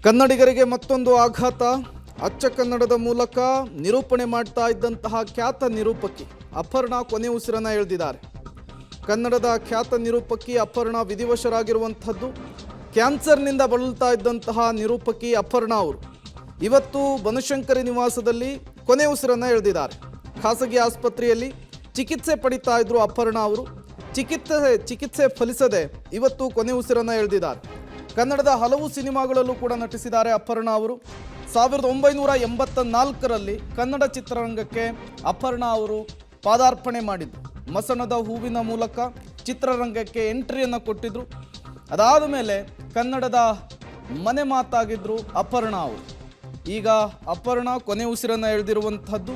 ಕನ್ನಡಿಗರಿಗೆ ಮತ್ತೊಂದು ಆಘಾತ. ಅಚ್ಚ ಕನ್ನಡದ ಮೂಲಕ ನಿರೂಪಣೆ ಮಾಡ್ತಾ ಇದ್ದಂತಹ ಖ್ಯಾತ ನಿರೂಪಕಿ ಅಪರ್ಣಾ ಕೊನೆ ಉಸಿರನ್ನ ಎಳೆದಿದ್ದಾರೆ. ಕನ್ನಡದ ಖ್ಯಾತ ನಿರೂಪಕಿ ಅಪರ್ಣಾ ವಿಧಿವಶರಾಗಿರುವಂಥದ್ದು. ಕ್ಯಾನ್ಸರ್ನಿಂದ ಬಳಲ್ತಾ ಇದ್ದಂತಹ ನಿರೂಪಕಿ ಅಪರ್ಣಾ ಅವರು ಇವತ್ತು ಬನಶಂಕರಿ ನಿವಾಸದಲ್ಲಿ ಕೊನೆ ಉಸಿರನ್ನ ಎಳೆದಿದ್ದಾರೆ. ಖಾಸಗಿ ಆಸ್ಪತ್ರೆಯಲ್ಲಿ ಚಿಕಿತ್ಸೆ ಪಡಿತಾ ಇದ್ರು ಅಪರ್ಣಾ ಅವರು. ಚಿಕಿತ್ಸೆ ಫಲಿಸದೆ ಇವತ್ತು ಕೊನೆ ಉಸಿರನ್ನ ಎಳೆದಿದ್ದಾರೆ. ಕನ್ನಡದ ಹಲವು ಸಿನಿಮಾಗಳಲ್ಲೂ ಕೂಡ ನಟಿಸಿದ್ದಾರೆ ಅಪರ್ಣಾ ಅವರು. 1984ರಲ್ಲಿ ಕನ್ನಡ ಚಿತ್ರರಂಗಕ್ಕೆ ಅಪರ್ಣಾ ಅವರು ಪಾದಾರ್ಪಣೆ ಮಾಡಿದ್ರು. ಮಸಣದ ಹೂವಿನ ಮೂಲಕ ಚಿತ್ರರಂಗಕ್ಕೆ ಎಂಟ್ರಿಯನ್ನು ಕೊಟ್ಟಿದ್ರು. ಅದಾದ ಮೇಲೆ ಕನ್ನಡದ ಮನೆ ಮಾತಾಗಿದ್ರು ಅಪರ್ಣಾ ಅವರು. ಈಗ ಅಪರ್ಣಾ ಕೊನೆ ಉಸಿರನ್ನು ಎಳೆದಿರುವಂಥದ್ದು.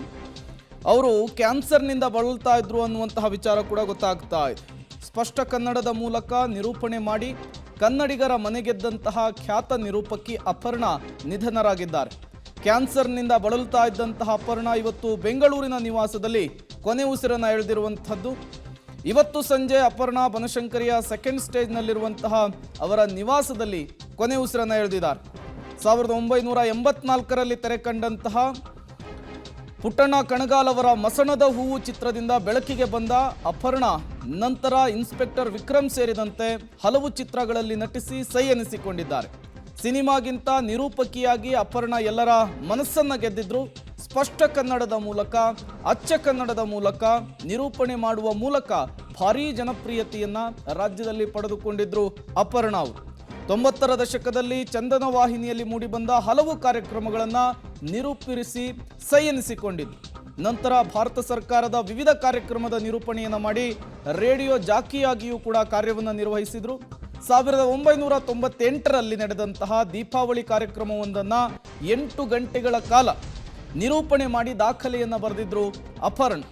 ಅವರು ಕ್ಯಾನ್ಸರ್ನಿಂದ ಬಳಲ್ತಾ ಇದ್ರು ಅನ್ನುವಂತಹ ವಿಚಾರ ಕೂಡ ಗೊತ್ತಾಗ್ತಾ ಇದೆ. ಸ್ಪಷ್ಟ ಕನ್ನಡದ ಮೂಲಕ ನಿರೂಪಣೆ ಮಾಡಿ ಕನ್ನಡಿಗರ ಮನೆಗೆದ್ದಂತಹ ಖ್ಯಾತ ನಿರೂಪಕಿ ಅಪರ್ಣಾ ನಿಧನರಾಗಿದ್ದಾರೆ. ಕ್ಯಾನ್ಸರ್ನಿಂದ ಬಳಲ್ತಾ ಇದ್ದಂತಹ ಅಪರ್ಣಾ ಇವತ್ತು ಬೆಂಗಳೂರಿನ ನಿವಾಸದಲ್ಲಿ ಕೊನೆ ಉಸಿರನ್ನು ಎಳೆದಿರುವಂಥದ್ದು. ಇವತ್ತು ಸಂಜೆ ಅಪರ್ಣಾ ಬನಶಂಕರಿಯ ಸೆಕೆಂಡ್ ಸ್ಟೇಜ್ನಲ್ಲಿರುವಂತಹ ಅವರ ನಿವಾಸದಲ್ಲಿ ಕೊನೆ ಉಸಿರನ್ನು ಎಳೆದಿದ್ದಾರೆ. 1984ರಲ್ಲಿ ತೆರೆ ಕಂಡಂತಹ ಪುಟ್ಟಣ್ಣ ಕಣಗಾಲ್ ಅವರ ಮಸಣದ ಹೂವು ಚಿತ್ರದಿಂದ ಬೆಳಕಿಗೆ ಬಂದ ಅಪರ್ಣಾ ನಂತರ ಇನ್ಸ್ಪೆಕ್ಟರ್ ವಿಕ್ರಮ್ ಸೇರಿದಂತೆ ಹಲವು ಚಿತ್ರಗಳಲ್ಲಿ ನಟಿಸಿ ಸೈ ಎನಿಸಿಕೊಂಡಿದ್ದಾರೆ. ಸಿನಿಮಾಗಿಂತ ನಿರೂಪಕಿಯಾಗಿ ಅಪರ್ಣಾ ಎಲ್ಲರ ಮನಸ್ಸನ್ನು ಗೆದ್ದಿದ್ರು. ಸ್ಪಷ್ಟ ಕನ್ನಡದ ಮೂಲಕ, ಅಚ್ಚ ಕನ್ನಡದ ಮೂಲಕ ನಿರೂಪಣೆ ಮಾಡುವ ಮೂಲಕ ಭಾರೀ ಜನಪ್ರಿಯತೆಯನ್ನ ರಾಜ್ಯದಲ್ಲಿ ಪಡೆದುಕೊಂಡಿದ್ರು ಅಪರ್ಣಾ ಅವರು. 90ರ ದಶಕದಲ್ಲಿ ಚಂದನ ವಾಹಿನಿಯಲ್ಲಿ ಮೂಡಿಬಂದ ಹಲವು ಕಾರ್ಯಕ್ರಮಗಳನ್ನು ನಿರೂಪಿಸಿ ಸೈ ಎನಿಸಿಕೊಂಡಿದ್ದು. ನಂತರ ಭಾರತ ಸರ್ಕಾರದ ವಿವಿಧ ಕಾರ್ಯಕ್ರಮದ ನಿರೂಪಣೆಯನ್ನು ಮಾಡಿ ರೇಡಿಯೋ ಜಾಕಿಯಾಗಿಯೂ ಕೂಡ ಕಾರ್ಯವನ್ನು ನಿರ್ವಹಿಸಿದರು. 1998ರಲ್ಲಿ ನಡೆದಂತಹ ದೀಪಾವಳಿ ಕಾರ್ಯಕ್ರಮವೊಂದನ್ನು 8 ಗಂಟೆಗಳ ಕಾಲ ನಿರೂಪಣೆ ಮಾಡಿ ದಾಖಲೆಯನ್ನು ಬರೆದಿದ್ರು ಅಪರ್ಣಾ.